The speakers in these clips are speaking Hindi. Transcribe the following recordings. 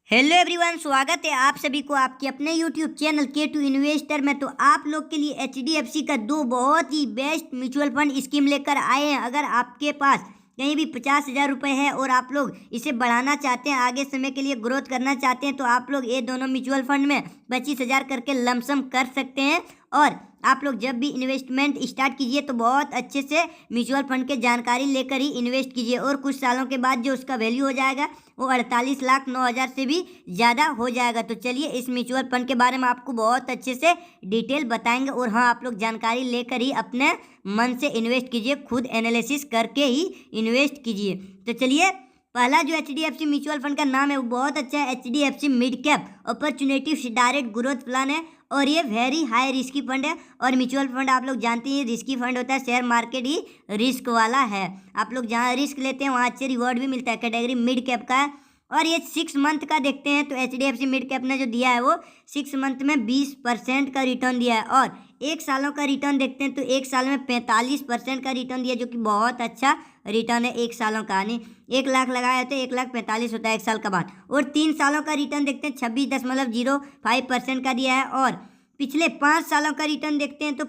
हेलो एवरीवन, स्वागत है आप सभी को आपके अपने यूट्यूब चैनल K2 इन्वेस्टर में। तो आप लोग के लिए HDFC का दो बहुत ही बेस्ट म्यूचुअल फंड स्कीम लेकर आए हैं। अगर आपके पास कहीं भी 50,000 रुपये है और आप लोग इसे बढ़ाना चाहते हैं, आगे समय के लिए ग्रोथ करना चाहते हैं, तो आप लोग ये दोनों म्यूचुअल फंड में 25,000 करके लमसम कर सकते हैं। और आप लोग जब भी इन्वेस्टमेंट स्टार्ट कीजिए तो बहुत अच्छे से म्यूचुअल फंड के जानकारी लेकर ही इन्वेस्ट कीजिए, और कुछ सालों के बाद जो उसका वैल्यू हो जाएगा वो 48,09,000 से भी ज़्यादा हो जाएगा। तो चलिए इस म्यूचुअल फंड के बारे में आपको बहुत अच्छे से डिटेल बताएंगे। और हाँ, आप लोग जानकारी लेकर ही अपने मन से इन्वेस्ट कीजिए, खुद एनालिसिस करके ही इन्वेस्ट कीजिए। तो चलिए, पहला जो HDFC म्यूचुअल फंड का नाम है वो बहुत अच्छा है। HDFC mid cap opportunity direct growth plan है, और ये वेरी हाई रिस्की फंड है। और म्यूचुअल फंड आप लोग जानते हैं रिस्की फंड होता है, शेयर मार्केट ही रिस्क वाला है। आप लोग जहाँ रिस्क लेते हैं वहाँ अच्छे रिवॉर्ड भी मिलता है। कैटेगरी मिड कैप का है, और ये 6 मंथ का देखते हैं तो HDFC मिड कैप ने जो दिया है वो 6 मंथ में 20% का रिटर्न दिया है। और 1 सालों का रिटर्न देखते हैं तो 1 साल में 45% का रिटर्न दिया, जो कि बहुत अच्छा रिटर्न है 1 सालों का। यानी 1 लाख लगाया तो 1,45,000 होता है 1 साल का बाद। और 3 सालों का रिटर्न देखते हैं 26.05% का दिया है। और पिछले 5 सालों का रिटर्न देखते हैं तो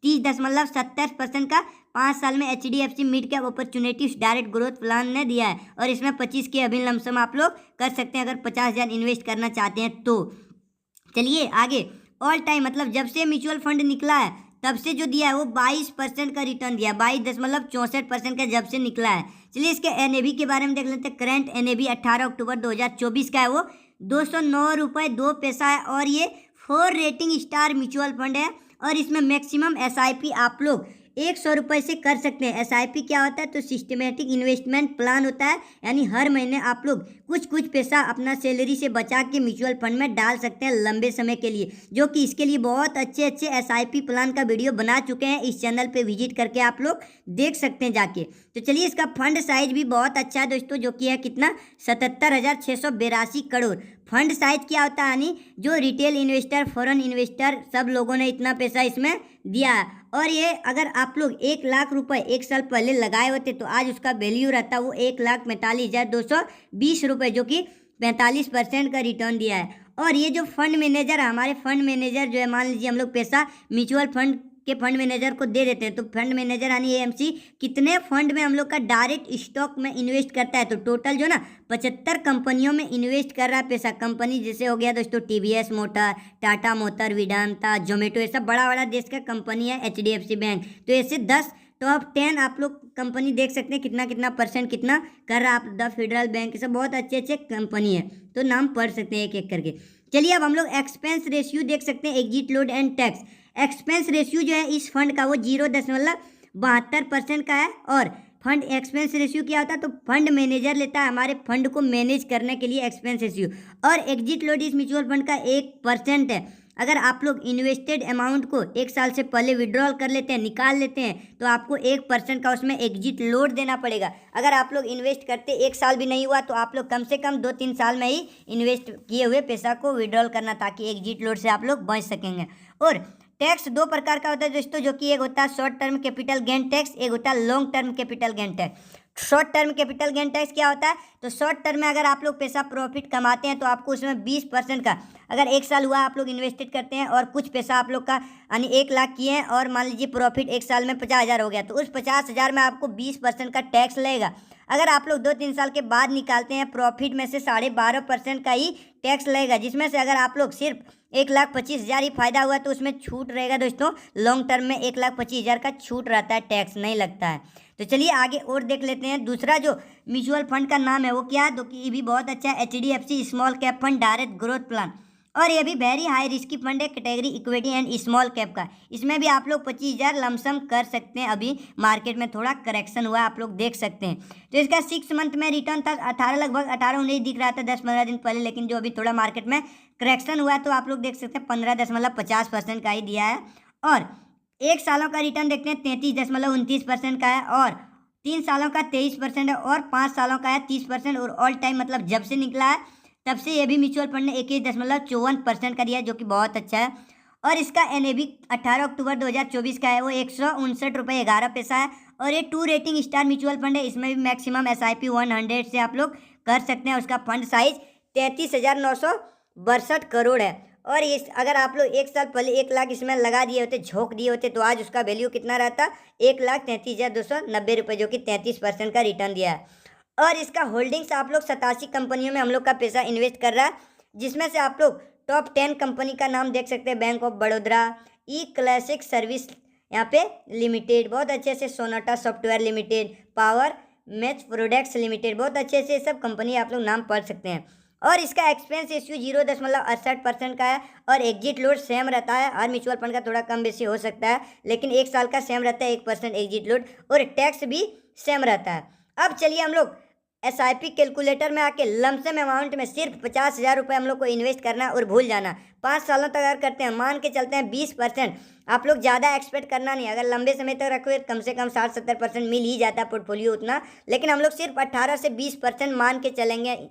30.70% का 5 साल में HDFC mid cap opportunity direct growth plan ने दिया है। और इसमें 25 के अभी लमसम आप लोग कर सकते हैं अगर 50,000 इन्वेस्ट करना चाहते हैं तो। चलिए आगे, ऑल टाइम मतलब जब से म्यूचुअल फंड निकला है तब से जो दिया है वो 22% का रिटर्न दिया है, 22.64% का जब से निकला है। चलिए इसके NAV के बारे में देख लेते हैं। करंट NAV 18 अक्टूबर 2024 का है वो 209 रुपये 2 पैसा है। और ये 4 रेटिंग स्टार म्यूचुअल फंड है, और इसमें मैक्सिमम SIP आप लोग 100 रुपये से कर सकते हैं। SIP क्या होता है? तो सिस्टमेटिक इन्वेस्टमेंट प्लान होता है, यानी हर महीने आप लोग कुछ पैसा अपना सैलरी से बचा के म्यूचुअल फंड में डाल सकते हैं लंबे समय के लिए, जो कि इसके लिए बहुत अच्छे SIP प्लान का वीडियो बना चुके हैं। इस चैनल पे विजिट करके आप लोग देख सकते हैं जाके। तो चलिए, इसका फंड साइज भी बहुत अच्छा है दोस्तों, जो कि है कितना 77,682 करोड़। फंड साइज क्या होता है? यानी जो रिटेल इन्वेस्टर, फॉरेन इन्वेस्टर, सब लोगों ने इतना पैसा इसमें दिया है। और ये अगर आप लोग 1 लाख रुपए 1 साल पहले लगाए होते तो आज उसका वैल्यू रहता वो 1,45,220 रुपये, जो कि 45% का रिटर्न दिया है। और ये जो फंड मैनेजर है, हमारे फंड मैनेजर जो है, मान लीजिए हम लोग पैसा म्यूचुअल फंड के फंड मैनेजर को दे देते हैं, तो फंड मैनेजर यानी AMC कितने फंड में हम लोग का डायरेक्ट स्टॉक में इन्वेस्ट करता है, तो टोटल जो ना 75 कंपनियों में इन्वेस्ट कर रहा है पैसा। कंपनी जैसे हो गया दोस्तों TVS motor, Tata motor, Vedanta, Zomato, ये सब बड़ा बड़ा देश का कंपनी है। HDFC बैंक, तो ऐसे 10 टॉप 10 आप लोग कंपनी देख सकते हैं कितना कितना परसेंट कितना कर रहा है। आप द फेडरल बैंक, ये सब बहुत अच्छे कंपनी है, तो नाम पढ़ सकते हैं एक एक करके। चलिए अब हम लोग एक्सपेंस रेशियो देख सकते हैं, exit load and tax. Expense ratio जो है इस फंड का वो 0.72% का है। और फंड एक्सपेंस रेशियो क्या होता है? तो फंड मैनेजर लेता है हमारे फंड को मैनेज करने के लिए एक्सपेंस रेशियो। और एग्जिट लोड इस म्यूचुअल फंड का 1% है। अगर आप लोग इन्वेस्टेड अमाउंट को 1 साल से पहले विड्रॉल कर लेते हैं, निकाल लेते हैं, तो आपको 1% का उसमें एग्जिट लोड देना पड़ेगा। अगर आप लोग इन्वेस्ट करते 1 साल भी नहीं हुआ तो आप लोग कम से कम 2-3 साल में ही इन्वेस्ट किए हुए पैसा को विड्रॉल करना, ताकि एग्जिट लोड से आप लोग बच सकेंगे। और टैक्स 2 प्रकार का होता है दोस्तों, जो कि एक होता है short term capital gain tax, एक होता है long term capital gain tax. Short term capital gain tax क्या होता है? तो शॉर्ट टर्म में अगर आप लोग पैसा प्रॉफिट कमाते हैं तो आपको उसमें 20% का, अगर 1 साल हुआ आप लोग इन्वेस्टेड करते हैं और कुछ पैसा आप लोग का यानी 1 लाख किए हैं, और मान लीजिए प्रॉफिट 1 साल में 50,000 हो गया, तो उस 50,000 में आपको 20% का टैक्स लगेगा। अगर आप लोग 2-3 साल के बाद निकालते हैं, प्रॉफिट में से 12.5% का ही टैक्स लगेगा, जिसमें से अगर आप लोग सिर्फ 1,25,000 ही फायदा हुआ तो उसमें छूट रहेगा दोस्तों। लॉन्ग टर्म में 1,25,000 का छूट रहता है, टैक्स नहीं लगता है। तो चलिए आगे और देख लेते हैं। दूसरा जो म्यूचुअल फंड का नाम है वो क्या है? तो कि ये भी बहुत अच्छा है, HDFC small cap fund direct growth plan. और ये भी वेरी हाई रिस्की फंड है, category equity and small cap का। इसमें भी आप लोग 25,000 लमसम कर सकते हैं। अभी मार्केट में थोड़ा करेक्शन हुआ, आप लोग देख सकते हैं। तो इसका 6 मंथ में रिटर्न था 18, लगभग 18-19 दिख रहा था 10-15 दिन पहले, लेकिन जो अभी थोड़ा मार्केट में करेक्शन हुआ है तो आप लोग देख सकते हैं 15.50% का ही दिया है। और 1 सालों का रिटर्न देखते हैं 33.29% का है, और 3 सालों का 23% है, और 5 सालों का है 30%। और ऑल टाइम मतलब जब से निकला है तब से ये भी म्यूचुअल फंड ने 21.54% का दिया, जो कि बहुत अच्छा है। और इसका NAV 18 अक्टूबर 2024 का है वो 159 रुपये 11 पैसा है। और ये 2 रेटिंग स्टार म्यूचुअल फंड है, इसमें भी मैक्सिमम SIP 100 से आप लोग कर सकते हैं। उसका फंड साइज 33,962 करोड़ है। और इस अगर आप लोग 1 साल पहले 1 लाख इसमें लगा दिए होते, झोंक दिए होते, तो आज उसका वैल्यू कितना रहता? 1,33,290 रुपये, जो कि 33% का रिटर्न दिया है। और इसका होल्डिंग्स आप लोग 87 कंपनियों में हम लोग का पैसा इन्वेस्ट कर रहा है, जिसमें से आप लोग टॉप 10 कंपनी का नाम देख सकते हैं। Bank of Baroda, E classic service यहाँ पे लिमिटेड, बहुत अच्छे से Sonata software limited, power match products limited, बहुत अच्छे से सब कंपनी आप लोग नाम पढ़ सकते हैं। और इसका एक्सपेंस रेशियो 0.68% का है, और एग्जिट लोड सेम रहता है। हर म्यूचुअल फंड का थोड़ा कम बेसी हो सकता है, लेकिन 1 साल का सेम रहता है 1% एग्जिट लोड, और टैक्स भी सेम रहता है। अब चलिए हम लोग SIP कैलकुलेटर में आके लमसम अमाउंट में सिर्फ 50,000 रुपये हम लोग को इन्वेस्ट करना है और भूल जाना। 5 सालों तक अगर करते हैं, मान के चलते हैं 20%, आप लोग ज़्यादा एक्सपेक्ट करना नहीं। अगर लंबे समय तक रखोगे कम से कम 60-70% मिल ही जाता है पोर्टफोलियो उतना, लेकिन हम लोग सिर्फ 18 से 20% मान के चलेंगे,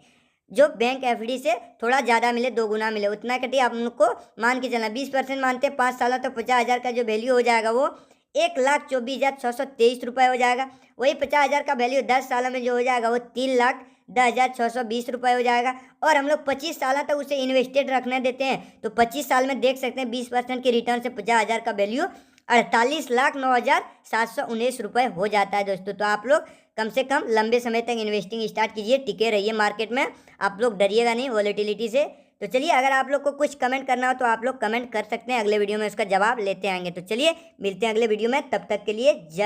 जो बैंक FD से थोड़ा ज़्यादा मिले, 2 गुना मिले, उतना कटिए आप लोग को मान के चलना। 20% मानते हैं, 5 सालों तक 50,000 का जो वैल्यू हो जाएगा वो 1,24,623 रुपये हो जाएगा। वही 50,000 का वैल्यू 10 सालों में जो हो जाएगा वो 3,10,620 रुपये हो जाएगा। और हम लोग 25 साल तक उसे इन्वेस्टेड रखने देते हैं, तो 25 साल में देख सकते हैं 20% के रिटर्न से 50,000 का वैल्यू 48,09,719 रुपये हो जाता है दोस्तों। तो आप लोग कम से कम लंबे समय तक इन्वेस्टिंग स्टार्ट कीजिए, टिके रहिए मार्केट में, आप लोग डरिएगा नहीं वॉलेटिलिटी से। तो चलिए, अगर आप लोग को कुछ कमेंट करना हो तो आप लोग कमेंट कर सकते हैं, अगले वीडियो में उसका जवाब लेते आएंगे। तो चलिए मिलते हैं अगले वीडियो में, तब तक के लिए जय।